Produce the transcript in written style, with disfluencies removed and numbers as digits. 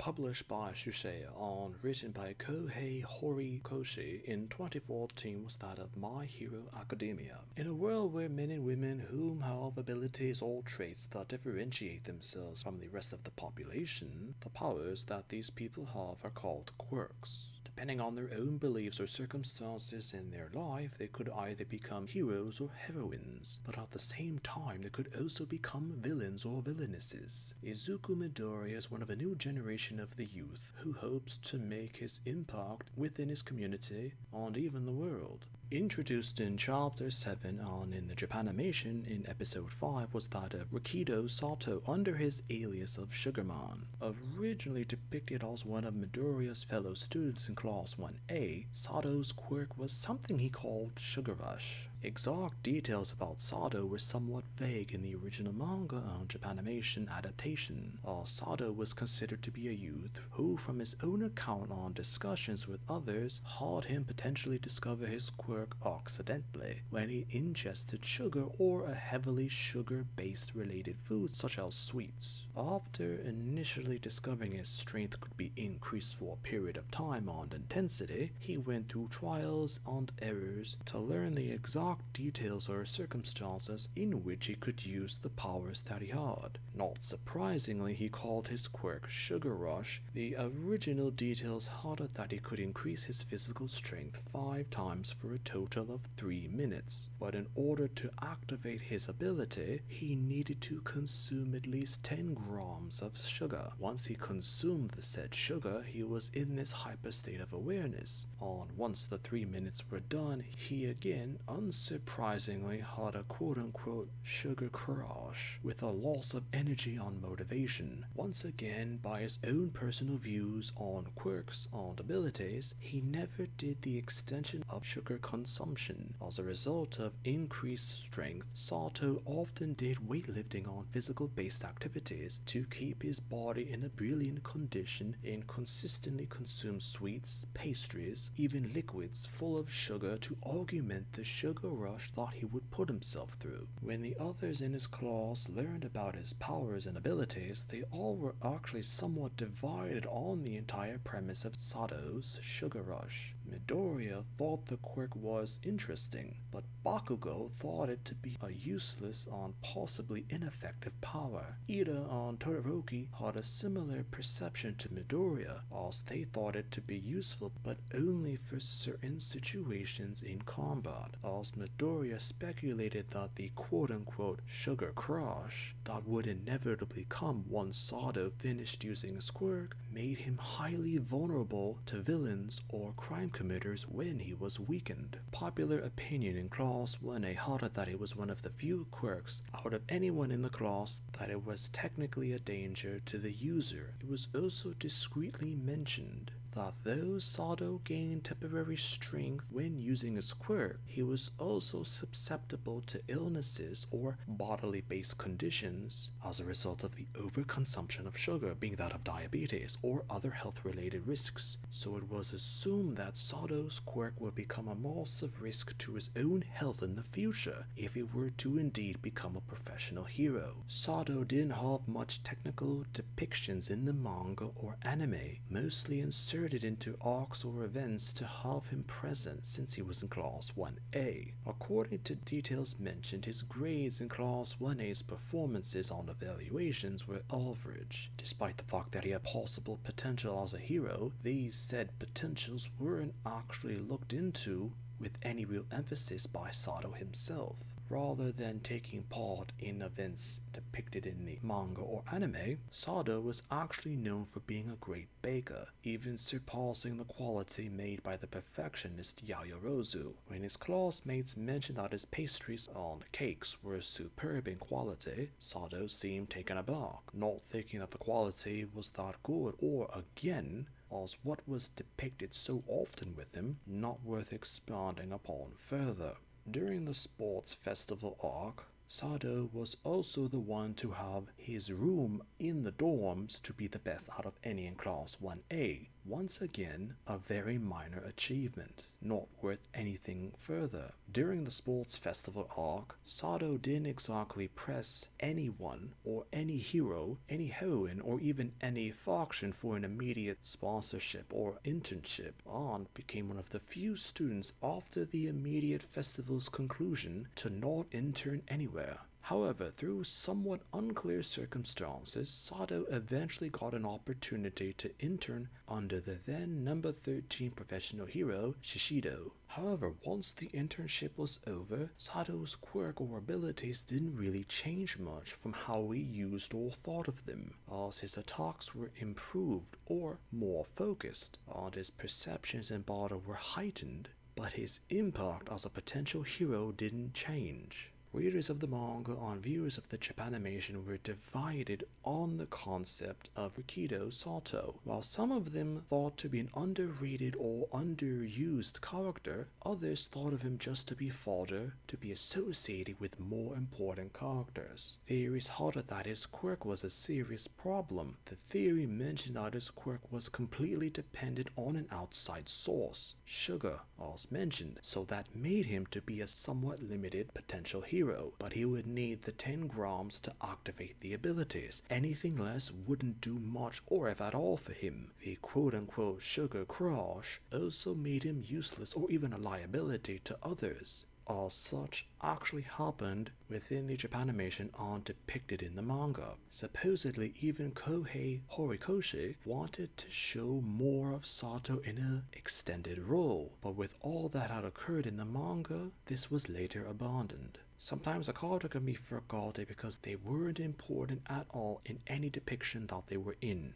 published by Shuseia and written by Kohei Horikoshi in 2014 was that of My Hero Academia. In a world where men and women whom have abilities or traits that differentiate themselves from the rest of the population, the powers that these people have are called quirks. Depending on their own beliefs or circumstances in their life, they could either become heroes or heroines, but at the same time they could also become villains or villainesses. Izuku Midoriya is one of a new generation of the youth who hopes to make his impact within his community and even the world. Introduced in Chapter 7 and in the Japanimation in Episode 5 was that of Rikido Sato under his alias of Sugarman. Originally depicted as one of Midoriya's fellow students in Class 1A, Sato's quirk was something he called Sugar Rush. Exact details about Sato were somewhat vague in the original manga and Japanimation adaptation, as Sato was considered to be a youth who, from his own account on discussions with others, had him potentially discover his quirk accidentally when he ingested sugar or a heavily sugar-based related food such as sweets. After initially discovering his strength could be increased for a period of time and intensity, he went through trials and errors to learn the exact details or circumstances in which he could use the powers that he had. Not surprisingly, he called his quirk Sugar Rush. The original details had it that he could increase his physical strength 5 times for a total of 3 minutes, but in order to activate his ability, he needed to consume at least 10 grams of sugar. Once he consumed the said sugar, he was in this hyper state of awareness, and once the 3 minutes were done, he again, unsurprisingly, had a quote-unquote sugar crash with a loss of energy and motivation. Once again, by his own personal views on quirks and abilities, he never did the extension of sugar consumption. As a result of increased strength, Sato often did weightlifting on physical-based activities to keep his body in a brilliant condition and consistently consumed sweets, pastries, even liquids full of sugar to augment the sugar rush that he would put himself through. When the others in his class learned about his powers and abilities, they all were actually somewhat divided on the entire premise of Sato's sugar rush. Midoriya thought the quirk was interesting, but Bakugo thought it to be a useless and possibly ineffective power. Ida and Todoroki had a similar perception to Midoriya, as they thought it to be useful but only for certain situations in combat, as Midoriya speculated that the quote-unquote sugar crash that would inevitably come once Sato finished using his quirk made him highly vulnerable to villains or crime committers when he was weakened. Popular opinion in Class 1A had it that it was one of the few quirks out of anyone in the class that it was technically a danger to the user. It was also discreetly mentioned that though Sato gained temporary strength when using his quirk, he was also susceptible to illnesses or bodily based conditions as a result of the overconsumption of sugar, being that of diabetes or other health related risks. So it was assumed that Sato's quirk would become a massive risk to his own health in the future if he were to indeed become a professional hero. Sato didn't have much technical depictions in the manga or anime, mostly inserted into arcs or events to have him present since he was in Class 1A. According to details mentioned, his grades in Class 1A's performances on evaluations were average. Despite the fact that he had possible potential as a hero, these said potentials weren't actually looked into with any real emphasis by Sato himself. Rather than taking part in events depicted in the manga or anime, Sato was actually known for being a great baker, even surpassing the quality made by the perfectionist Yaoyorozu. When his classmates mentioned that his pastries and cakes were superb in quality, Sato seemed taken aback, not thinking that the quality was that good, or again, as what was depicted so often with him, not worth expanding upon further. During the sports festival arc, Sato was also the one to have his room in the dorms to be the best out of any in Class 1A. once again a very minor achievement, not worth anything further. During the sports festival arc, Sato didn't exactly press anyone or any hero, any heroine, or even any faction for an immediate sponsorship or internship, and became one of the few students after the immediate festival's conclusion to not intern anywhere. However, through somewhat unclear circumstances, Sato eventually got an opportunity to intern under the then number 13 professional hero, Shishido. However, once the internship was over, Sato's quirk or abilities didn't really change much from how we used or thought of them, as his attacks were improved or more focused, and his perceptions in battle were heightened, but his impact as a potential hero didn't change. Readers of the manga and viewers of the Japanimation were divided on the concept of Rikido Sato. While some of them thought to be an underrated or underused character, others thought of him just to be fodder to be associated with more important characters. Theories held that his quirk was a serious problem. The theory mentioned that his quirk was completely dependent on an outside source, sugar, as mentioned, so that made him to be a somewhat limited potential hero. But he would need the 10 grams to activate the abilities. Anything less wouldn't do much or if at all for him. The quote-unquote sugar crush also made him useless or even a liability to others. All such actually happened within the Japanimation and depicted in the manga. Supposedly, even Kohei Horikoshi wanted to show more of Sato in an extended role, but with all that had occurred in the manga, this was later abandoned. Sometimes a character can be forgotten because they weren't important at all in any depiction that they were in.